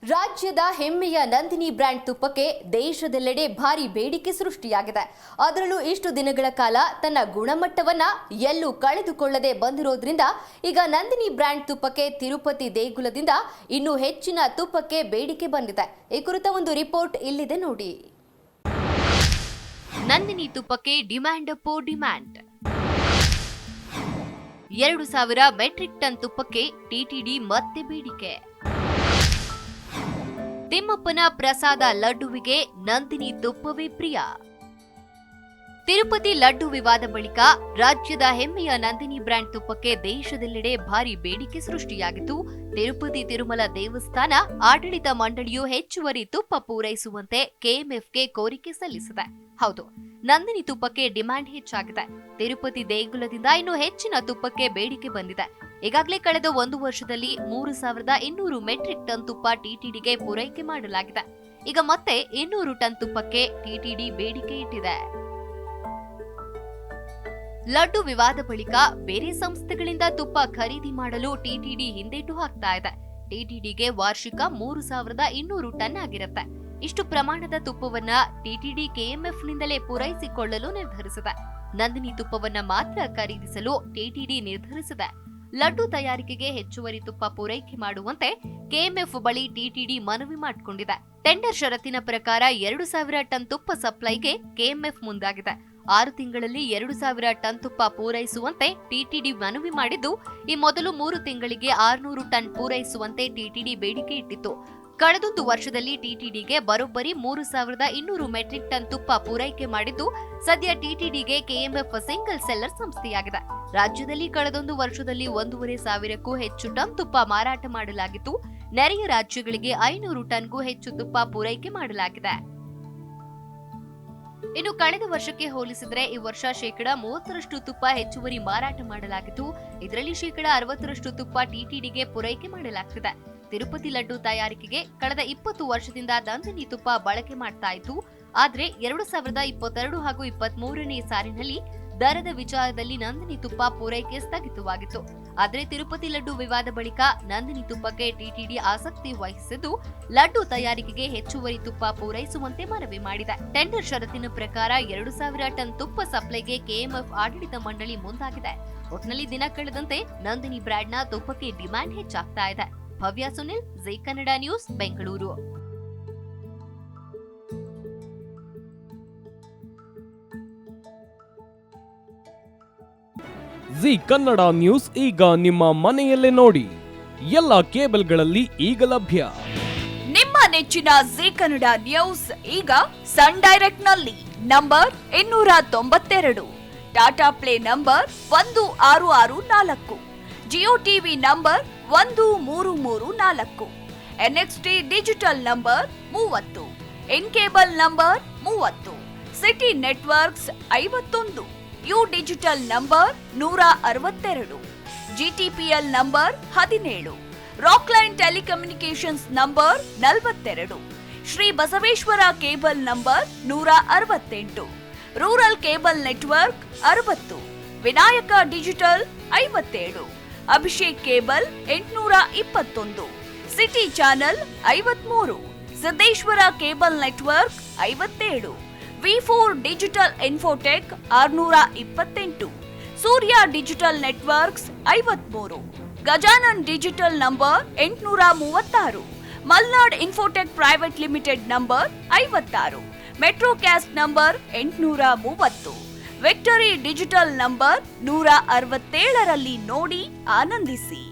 ರಾಜ್ಯದ ಹೆಮ್ಮೆಯ ನಂದಿನಿ ಬ್ರ್ಯಾಂಡ್ ತುಪ್ಪಕ್ಕೆ ದೇಶದೆಲ್ಲೆಡೆ ಭಾರಿ ಬೇಡಿಕೆ ಸೃಷ್ಟಿಯಾಗಿದೆ. ಅದರಲ್ಲೂ ಇಷ್ಟು ದಿನಗಳ ಕಾಲ ತನ್ನ ಗುಣಮಟ್ಟವನ್ನ ಎಲ್ಲೂ ಕಳೆದುಕೊಳ್ಳದೆ ಬಂದಿರೋದ್ರಿಂದ ಈಗ ನಂದಿನಿ ಬ್ರ್ಯಾಂಡ್ ತುಪ್ಪಕ್ಕೆ ತಿರುಪತಿ ದೇಗುಲದಿಂದ ಇನ್ನೂ ಹೆಚ್ಚಿನ ತುಪ್ಪಕ್ಕೆ ಬೇಡಿಕೆ ಬಂದಿದೆ. ಈ ಕುರಿತ ಒಂದು ರಿಪೋರ್ಟ್ ಇಲ್ಲಿದೆ ನೋಡಿ. ನಂದಿನಿ ತುಪ್ಪಕ್ಕೆ ಡಿಮ್ಯಾಂಡ್ ಅಪ್ಪೋ ಡಿಮ್ಯಾಂಡ್. 2000 ಮೆಟ್ರಿಕ್ ಟನ್ ತುಪ್ಪಕ್ಕೆ ಟಿಟಿಡಿ ಮತ್ತೆ ಬೇಡಿಕೆ. ತಿಮ್ಮಪ್ಪನ ಪ್ರಸಾದ ಲಡ್ಡುವಿಗೆ ನಂದಿನಿ ತುಪ್ಪವೇ ಪ್ರಿಯ. ತಿರುಪತಿ ಲಡ್ಡು ವಿವಾದ ಬಳಿಕ ರಾಜ್ಯದ ಹೆಮ್ಮೆಯ ನಂದಿನಿ ಬ್ರ್ಯಾಂಡ್ ತುಪ್ಪಕ್ಕೆ ದೇಶದೆಲ್ಲೆಡೆ ಭಾರಿ ಬೇಡಿಕೆ ಸೃಷ್ಟಿಯಾಗಿದ್ದು, ತಿರುಪತಿ ತಿರುಮಲ ದೇವಸ್ಥಾನ ಆಡಳಿತ ಮಂಡಳಿಯು ಹೆಚ್ಚುವರಿ ತುಪ್ಪ ಪೂರೈಸುವಂತೆ ಕೆಎಂಎಫ್ಗೆ ಕೋರಿಕೆ ಸಲ್ಲಿಸಿದೆ. ಹೌದು, ನಂದಿನಿ ತುಪ್ಪಕ್ಕೆ ಡಿಮ್ಯಾಂಡ್ ಹೆಚ್ಚಾಗಿದೆ. ತಿರುಪತಿ ದೇಗುಲದಿಂದ ಇನ್ನೂ ಹೆಚ್ಚಿನ ತುಪ್ಪಕ್ಕೆ ಬೇಡಿಕೆ ಬಂದಿದೆ. ಈಗಾಗಲೇ ಕಳೆದ 1 ವರ್ಷದಲ್ಲಿ 3200 ಮೆಟ್ರಿಕ್ ಟನ್ ತುಪ್ಪ ಟಿಟಿಡಿಗೆ ಪೂರೈಕೆ ಮಾಡಲಾಗಿದೆ. ಈಗ ಮತ್ತೆ 200 ಟನ್ ತುಪ್ಪಕ್ಕೆ ಟಿಟಿಡಿ ಬೇಡಿಕೆ ಇಟ್ಟಿದೆ. ಲಡ್ಡು ವಿವಾದ ಬಳಿಕ ಬೇರೆ ಸಂಸ್ಥೆಗಳಿಂದ ತುಪ್ಪ ಖರೀದಿ ಮಾಡಲು ಟಿಟಿಡಿ ಹಿಂದೇಟು ಹಾಕ್ತಾ ಇದೆ. ಟಿಟಿಡಿಗೆ ವಾರ್ಷಿಕ 3200 ಟನ್ ಆಗಿರುತ್ತೆ. ಇಷ್ಟು ಪ್ರಮಾಣದ ತುಪ್ಪವನ್ನ ಟಿಟಿಡಿ ಕೆಎಂಎಫ್ನಿಂದಲೇ ಪೂರೈಸಿಕೊಳ್ಳಲು ನಿರ್ಧರಿಸಿದೆ. ನಂದಿನಿ ತುಪ್ಪವನ್ನ ಮಾತ್ರ ಖರೀದಿಸಲು ಟಿಟಿಡಿ ನಿರ್ಧರಿಸಿದೆ. ಲಡ್ಡು ತಯಾರಿಕೆಗೆ ಹೆಚ್ಚುವರಿ ತುಪ್ಪ ಪೂರೈಕೆ ಮಾಡುವಂತೆ ಕೆಎಂಎಫ್ ಬಳಿ ಟಿಟಿಡಿ ಮನವಿ ಮಾಡಿಕೊಂಡಿದೆ. ಟೆಂಡರ್ ಷರತ್ತಿನ ಪ್ರಕಾರ 2000 ಟನ್ ತುಪ್ಪ ಸಪ್ಲೈಗೆ ಕೆಎಂಎಫ್ ಮುಂದಾಗಿದೆ. 6 ತಿಂಗಳಲ್ಲಿ 2000 ಟನ್ ತುಪ್ಪ ಪೂರೈಸುವಂತೆ ಟಿಟಿಡಿ ಮನವಿ ಮಾಡಿದ್ದು, ಈ ಮೊದಲು 3 ತಿಂಗಳಿಗೆ 600 ಟನ್ ಪೂರೈಸುವಂತೆ ಟಿಟಿಡಿ ಬೇಡಿಕೆ ಇಟ್ಟಿತ್ತು. ಕಳೆದೊಂದು ವರ್ಷದಲ್ಲಿ ಟಿಟಿಡಿಗೆ ಬರೋಬ್ಬರಿ 3200 ಮೆಟ್ರಿಕ್ ಟನ್ ತುಪ್ಪ ಪೂರೈಕೆ ಮಾಡಿದ್ದು, ಸದ್ಯ ಟಿಟಿಡಿಗೆ ಕೆಎಂಎಫ್ ಸಿಂಗಲ್ ಸೆಲ್ಲರ್ ಸಂಸ್ಥೆಯಾಗಿದೆ. ರಾಜ್ಯದಲ್ಲಿ ಕಳೆದೊಂದು ವರ್ಷದಲ್ಲಿ 1500ಕ್ಕೂ ಹೆಚ್ಚು ಟನ್ ತುಪ್ಪ ಮಾರಾಟ ಮಾಡಲಾಗಿತ್ತು. ನೆರೆಯ ರಾಜ್ಯಗಳಿಗೆ 500 ಟನ್ಗೂ ಹೆಚ್ಚು ತುಪ್ಪ ಪೂರೈಕೆ ಮಾಡಲಾಗಿದೆ. ಇನ್ನು ಕಳೆದ ವರ್ಷಕ್ಕೆ ಹೋಲಿಸಿದ್ರೆ ಈ ವರ್ಷ 30% ತುಪ್ಪ ಹೆಚ್ಚುವರಿ ಮಾರಾಟ ಮಾಡಲಾಗಿತ್ತು. ಇದರಲ್ಲಿ 60% ತುಪ್ಪ ಟಿಟಿಡಿಗೆ ಪೂರೈಕೆ ಮಾಡಲಾಗ್ತಿದೆ. ತಿರುಪತಿ ಲಡ್ಡು ತಯಾರಿಕೆಗೆ ಕಳೆದ 20 ವರ್ಷದಿಂದ ನಂದಿನಿ ತುಪ್ಪ ಬಳಕೆ ಮಾಡ್ತಾ ಇತ್ತು. ಆದ್ರೆ 2022 ಹಾಗೂ 23ನೇ ಸಾಲಿನಲ್ಲಿ ದರದ ವಿಚಾರದಲ್ಲಿ ನಂದಿನಿ ತುಪ್ಪ ಪೂರೈಕೆ ಸ್ಥಗಿತವಾಗಿತ್ತು. ಆದ್ರೆ ತಿರುಪತಿ ಲಡ್ಡು ವಿವಾದ ಬಳಿಕ ನಂದಿನಿ ತುಪ್ಪಕ್ಕೆ ಟಿಟಿಡಿ ಆಸಕ್ತಿ ವಹಿಸಿದ್ದು, ಲಡ್ಡು ತಯಾರಿಕೆಗೆ ಹೆಚ್ಚುವರಿ ತುಪ್ಪ ಪೂರೈಸುವಂತೆ ಮನವಿ ಮಾಡಿದೆ. ಟೆಂಡರ್ ಷರತ್ತಿನ ಪ್ರಕಾರ 2000 ಟನ್ ತುಪ್ಪ ಸಪ್ಲೈಗೆ ಕೆಎಂಎಫ್ ಆಡಳಿತ ಮಂಡಳಿ ಮುಂದಾಗಿದೆ. ಒಟ್ನಲ್ಲಿ ದಿನ ಕಳೆದಂತೆ ನಂದಿನಿ ಬ್ರ್ಯಾಂಡ್ನ ತುಪ್ಪಕ್ಕೆ ಡಿಮ್ಯಾಂಡ್ ಹೆಚ್ಚಾಗ್ತಾ ಇದೆ. Bhavya Sunil, Zee Kannada news, Bengaluru. Zee Kannada news ಈಗ ನಿಮ್ಮ ಮನೆಯಲ್ಲೇ ನೋಡಿ. ಎಲ್ಲ ಕೇಬಲ್ಗಳಲ್ಲಿ ಈಗ ಲಭ್ಯ. ನಿಮ್ಮ ನೆಚ್ಚಿನ ಜಿ ಕನ್ನಡ ನ್ಯೂಸ್ ಈಗ ಸನ್ ಡೈರೆಕ್ಟ್ ನಲ್ಲಿ number 292, Tata Play number 1664, Jio TV number 1334, NXT Digital number 30, In Cable number 30, City Networks 51, U Digital number 162, GTPL number 17, Rockline Telecommunications number 42, Shri Basaveshwara Cable number 168, Rural Cable Network 60, Vinayaka Digital 57, Abhishek Cable 821, City Channel 53, Siddeshwara Cable Network 57, ವಿ4 Digital Infotech 628, Surya Digital Networks 53, Gajanan digital number 836, Malnad Infotech Private Limited number 56, Metrocast number 830, Victory Digital number 167ರಲ್ಲಿ ನೋಡಿ ಆನಂದಿಸಿ.